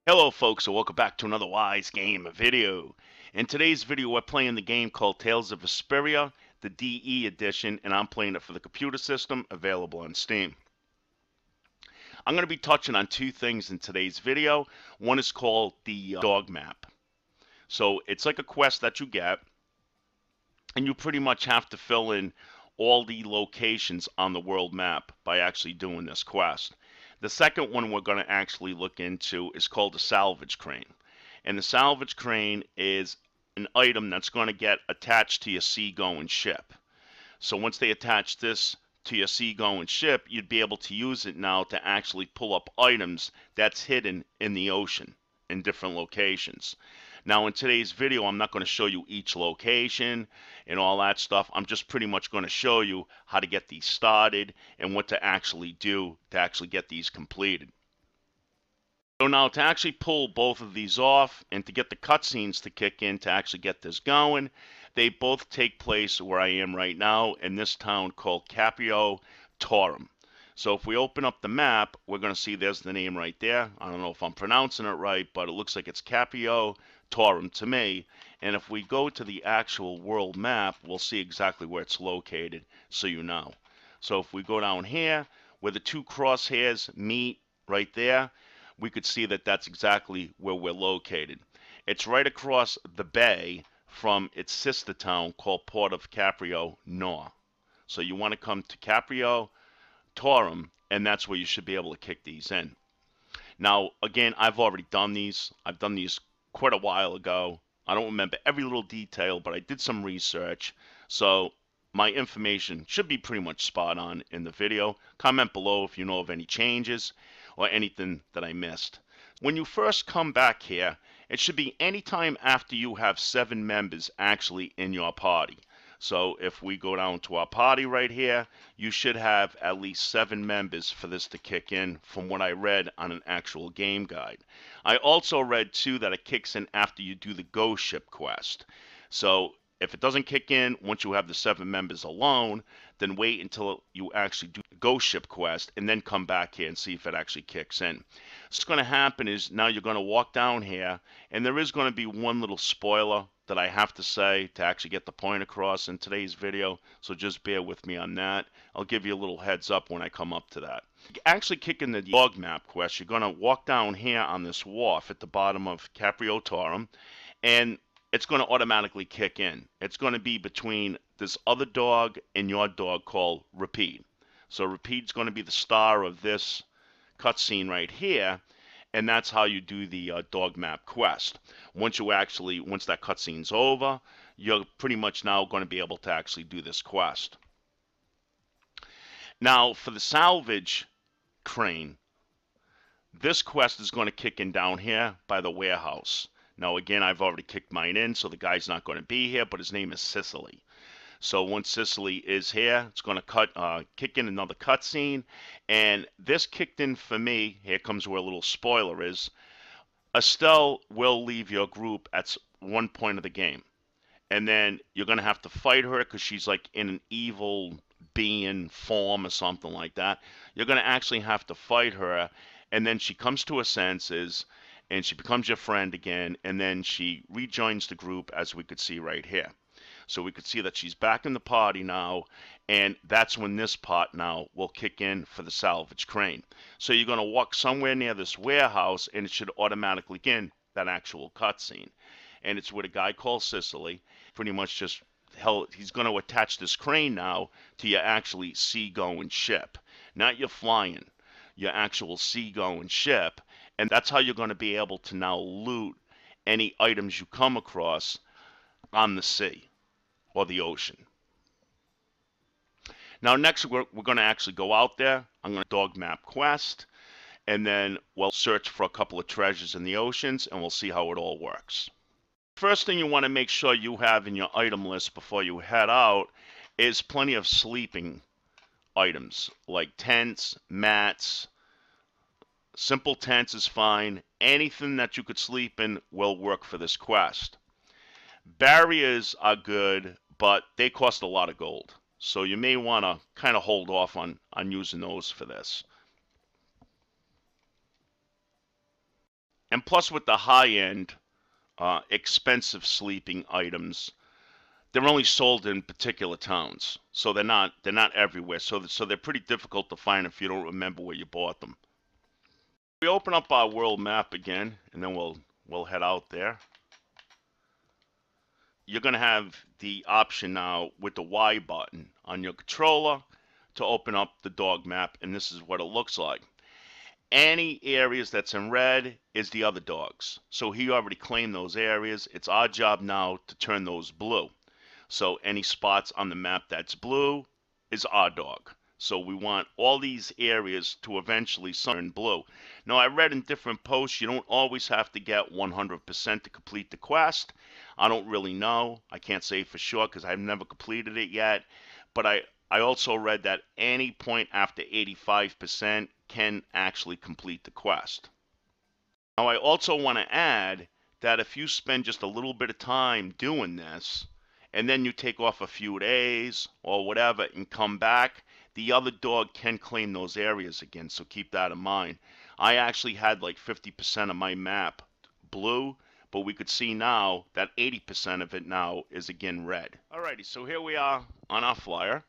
Hello folks, and welcome back to another Wizegamer video. In today's video we're playing the game called Tales of Vesperia, the DE edition, and I'm playing it for the computer system, available on Steam. I'm going to be touching on two things in today's video. One is called the dog map. So it's like a quest that you get, and you pretty much have to fill in all the locations on the world map by actually doing this quest. The second one we're going to actually look into is called the Salvage crane. And the Salvage crane is an item that's going to get attached to your seagoing ship. So once they attach this to your seagoing ship, you'd be able to use it now to actually pull up items that's hidden in the ocean in different locations. Now in today's video, I'm not going to show you each location and all that stuff. I'm just pretty much going to show you how to get these started and what to actually do to actually get these completed. So now to actually pull both of these off and to get the cutscenes to kick in to actually get this going, they both take place where I am right now in this town called Capio Torum. So if we open up the map, we're going to see there's the name right there. I don't know if I'm pronouncing it right, but it looks like it's Capio Torum to me. And if we go to the actual world map, we'll see exactly where it's located, so you know. So if we go down here, where the two crosshairs meet right there, we could see that that's exactly where we're located. It's right across the bay from its sister town called Port of Caprio Nor. So you want to come to Caprio Torum, and that's where you should be able to kick these in. Now, again, I've already done these. I've done these quite a while ago. I don't remember every little detail, but I did some research, so my information should be pretty much spot on in the video. Comment below if you know of any changes or anything that I missed. When you first come back here, it should be any time after you have 7 members actually in your party. So if we go down to our party right here, you should have at least 7 members for this to kick in from what I read on an actual game guide. I also read too that it kicks in after you do the ghost ship quest. So if it doesn't kick in once you have the 7 members alone, then wait until you actually do the ghost ship quest and then come back here and see if it actually kicks in. What's going to happen is now you're going to walk down here, and there is going to be one little spoiler that I have to say to actually get the point across in today's video, so just bear with me on that. I'll give you a little heads up when I come up to that. Actually kicking the dog map quest, you're going to walk down here on this wharf at the bottom of Caprio Torum, and it's going to automatically kick in. It's going to be between this other dog and your dog called Repeat. So Repeat's going to be the star of this cutscene right here, and that's how you do the dog map quest. Once that cutscene's over, you're pretty much now going to be able to actually do this quest. Now, for the Salvage crane, this quest is going to kick in down here by the warehouse. Now, again, I've already kicked mine in, so the guy's not going to be here, but his name is Sicily. So once Sicily is here, it's going to kick in another cutscene, and this kicked in for me. Here comes where a little spoiler is. Estelle will leave your group at one point of the game, and then you're going to have to fight her because she's like in an evil being form or something like that. You're going to actually have to fight her, and then she comes to her senses, and she becomes your friend again, and then she rejoins the group, as we could see right here. So we could see that she's back in the party now, and that's when this part now will kick in for the Salvage crane. So you're going to walk somewhere near this warehouse, and it should automatically begin that actual cutscene. And it's with a guy called Sicily. Pretty much just, he's going to attach this crane now to your actually seagoing ship. Not your flying, your actual seagoing ship. And that's how you're going to be able to now loot any items you come across on the sea or the ocean. Now next we're going to actually go out there. I'm going to dog map quest, and then we'll search for a couple of treasures in the oceans, and we'll see how it all works. First thing you want to make sure you have in your item list before you head out is plenty of sleeping items like tents, mats. Simple tents is fine. Anything that you could sleep in will work for this quest. Barriers are good, but they cost a lot of gold. So you may want to kind of hold off on using those for this. And plus with the high-end, expensive sleeping items, they're only sold in particular towns, so they're not everywhere. So they're pretty difficult to find if you don't remember where you bought them. We open up our world map again, and then we'll head out there. You're gonna have the option now with the Y button on your controller to open up the dog map, and this is what it looks like. Any areas that's in red is the other dogs. So he already claimed those areas. It's our job now to turn those blue. So any spots on the map that's blue is our dog. So we want all these areas to eventually turn blue. Now I read in different posts you don't always have to get 100% to complete the quest. I don't really know. I can't say for sure because I've never completed it yet. But I also read that any point after 85% can actually complete the quest. Now I also want to add that if you spend just a little bit of time doing this, and then you take off a few days or whatever and come back, the other dog can claim those areas again, so keep that in mind. I actually had like 50% of my map blue, but we could see now that 80% of it now is again red. Alrighty, so here we are on our flyer.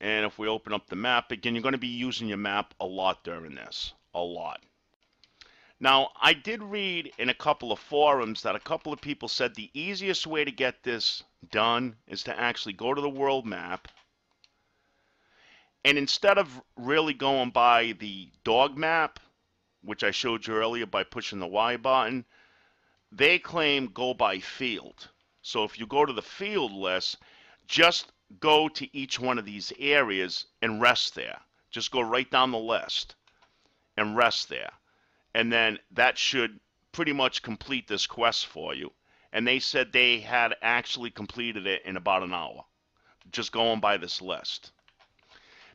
And if we open up the map, again, you're going to be using your map a lot during this. A lot. Now, I did read in a couple of forums that a couple of people said the easiest way to get this done is to actually go to the world map, and instead of really going by the dog map, which I showed you earlier by pushing the Y button, they claim go by field. So if you go to the field list, just go to each one of these areas and rest there. Just go right down the list and rest there. And then that should pretty much complete this quest for you. And they said they had actually completed it in about an hour, just going by this list.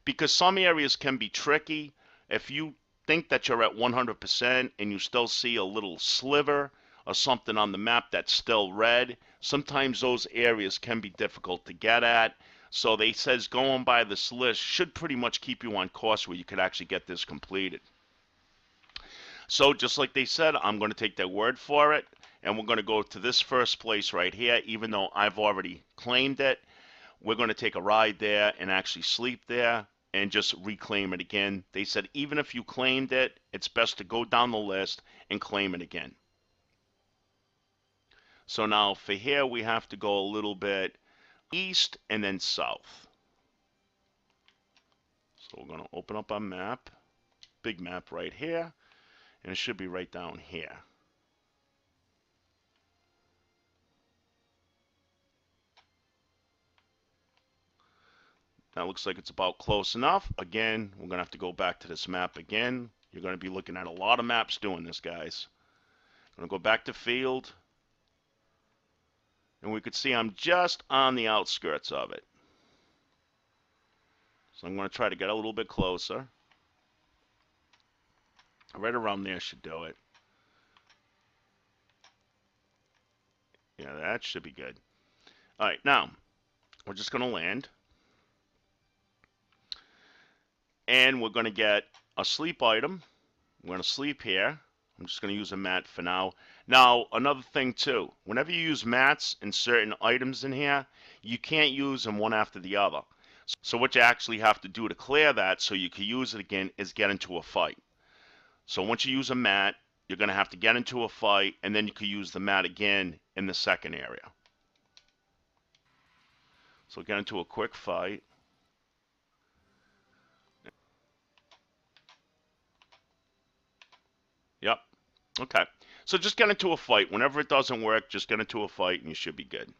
Because some areas can be tricky. If you think that you're at 100% and you still see a little sliver or something on the map that's still red, sometimes those areas can be difficult to get at. So they says going by this list should pretty much keep you on course where you could actually get this completed. So just like they said, I'm going to take their word for it, and we're going to go to this first place right here. Even though I've already claimed it, we're going to take a ride there and actually sleep there and just reclaim it again. They said even if you claimed it, it's best to go down the list and claim it again. So now for here, we have to go a little bit east and then south. So we're going to open up our map, big map right here, and it should be right down here. That looks like it's about close enough. Again, we're going to have to go back to this map again. You're going to be looking at a lot of maps doing this, guys. I'm going to go back to field. And we could see I'm just on the outskirts of it. So I'm going to try to get a little bit closer. Right around there should do it. Yeah, that should be good. All right, now we're just going to land. And we're going to get a sleep item. We're going to sleep here. I'm just going to use a mat for now. Now, another thing too, whenever you use mats and certain items in here, you can't use them one after the other. So what you actually have to do to clear that so you can use it again is get into a fight. So once you use a mat, you're going to have to get into a fight, and then you can use the mat again in the second area. So get into a quick fight. Yep. Okay. So just get into a fight. Whenever it doesn't work, just get into a fight and you should be good.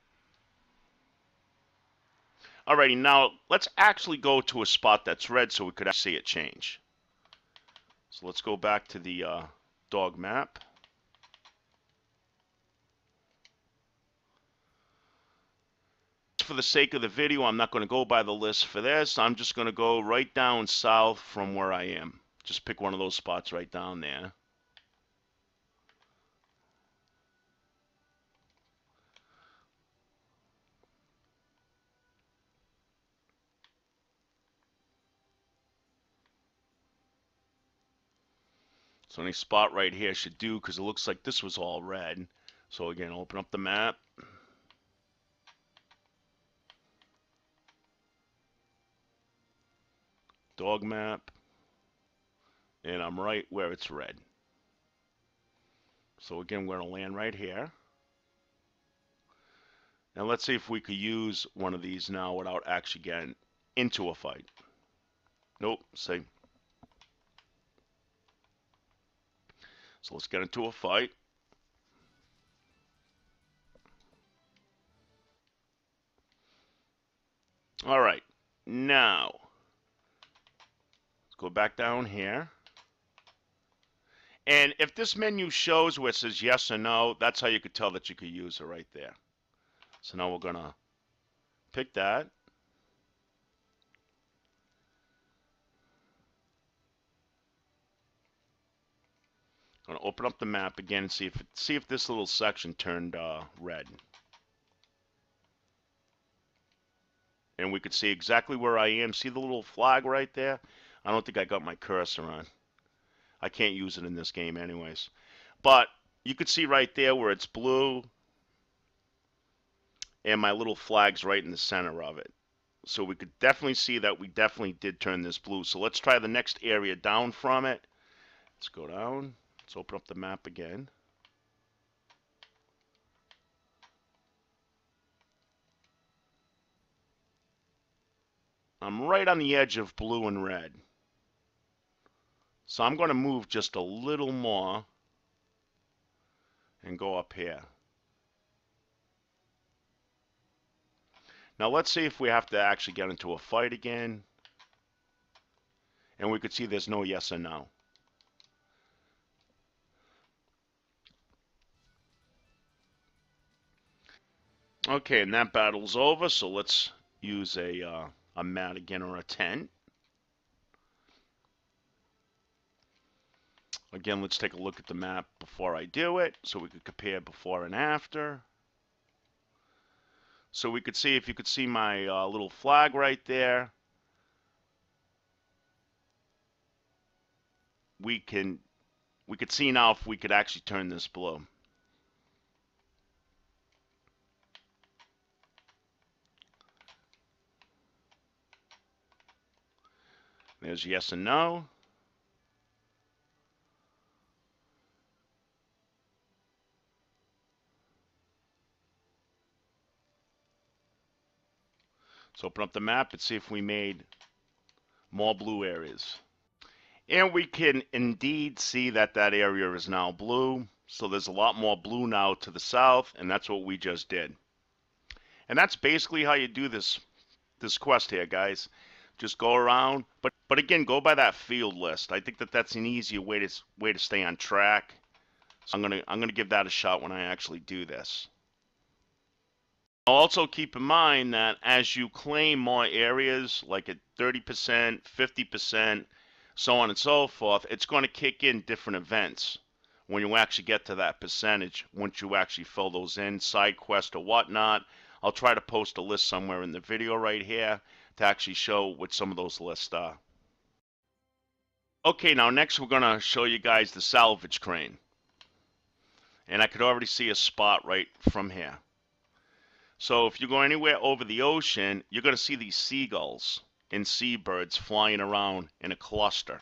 Alrighty, now let's actually go to a spot that's red so we could see it change. So let's go back to the dog map. For the sake of the video, I'm not going to go by the list for this. I'm just going to go right down south from where I am. Just pick one of those spots right down there. So So any spot right here should do, because it looks like this was all red. So again, open up the map. Dog map. And I'm right where it's red. So again, we're going to land right here. Now let's see if we could use one of these now without actually getting into a fight. Nope, see. So let's get into a fight. All right, now let's go back down here. And if this menu shows where it says yes or no, that's how you could tell that you could use it right there. So now we're gonna pick that. I'm gonna open up the map again and see if this little section turned red. And we could see exactly where I am. See the little flag right there? I don't think I got my cursor on. I can't use it in this game anyways. But you could see right there where it's blue and my little flag's right in the center of it. So we could definitely see that we definitely did turn this blue. So let's try the next area down from it. Let's go down. Let's open up the map again. I'm right on the edge of blue and red. So I'm going to move just a little more and go up here. Now let's see if we have to actually get into a fight again. And we could see there's no yes or no. Okay, and that battle's over, so let's use a mat again or a tent. Again, let's take a look at the map before I do it, so we could compare before and after. So we could see, if you could see my little flag right there, we could see now if we could actually turn this blue. There's yes and no. Let's open up the map and see if we made more blue areas. And we can indeed see that that area is now blue. So there's a lot more blue now to the south, and that's what we just did. And that's basically how you do this quest here, guys. Just go around, but again, go by that field list. I think that that's an easier way to stay on track. So I'm gonna give that a shot when I actually do this. Also keep in mind that as you claim more areas, like at 30%, 50%, so on and so forth, it's going to kick in different events when you actually get to that percentage, once you actually fill those in, side quest or whatnot. I'll try to post a list somewhere in the video right here to actually show what some of those lists are. Okay, now next we're going to show you guys the salvage crane. And I could already see a spot right from here. So if you go anywhere over the ocean, you're going to see these seagulls and seabirds flying around in a cluster.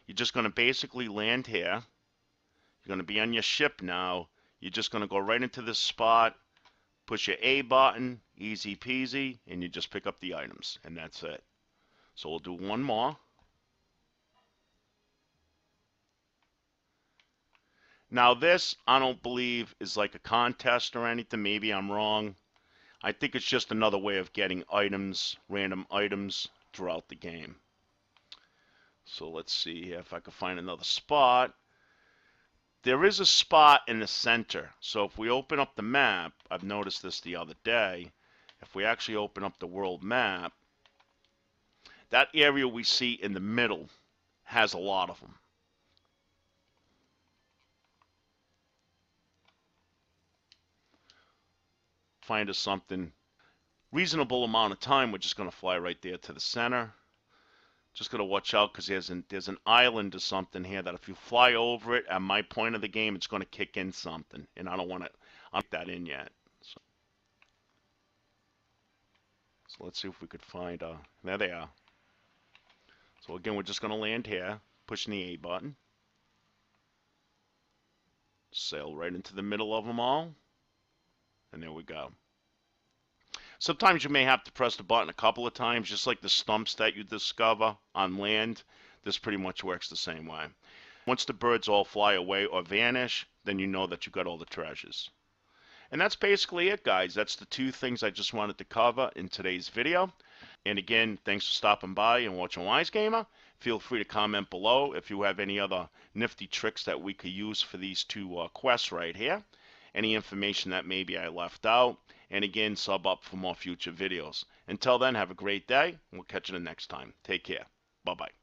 You're just going to basically land here. You're going to be on your ship now. You're just going to go right into this spot, push your A button, easy peasy, and you just pick up the items, and that's it. So we'll do one more. Now this, I don't believe, is like a contest or anything. Maybe I'm wrong. I think it's just another way of getting items, random items, throughout the game. So let's see if I can find another spot. There is a spot in the center. So if we open up the map, I've noticed this the other day, if we actually open up the world map, that area we see in the middle has a lot of them. Find us something reasonable amount of time, we're just going to fly right there to the center. Just gotta watch out because there's an island or something here that if you fly over it at my point of the game, it's gonna kick in something, and I don't want to. I'm not that in yet. So let's see if we could find. There they are. So again, we're just gonna land here, pushing the A button, sail right into the middle of them all, and there we go. Sometimes you may have to press the button a couple of times, just like the stumps that you discover on land. This pretty much works the same way. Once the birds all fly away or vanish, then you know that you got all the treasures. And that's basically it, guys. That's the two things I just wanted to cover in today's video. And again, thanks for stopping by and watching Wizegamer. Feel free to comment below if you have any other nifty tricks that we could use for these two quests right here. Any information that maybe I left out. And again, sub up for more future videos. Until then, have a great day. We'll catch you the next time. Take care. Bye-bye.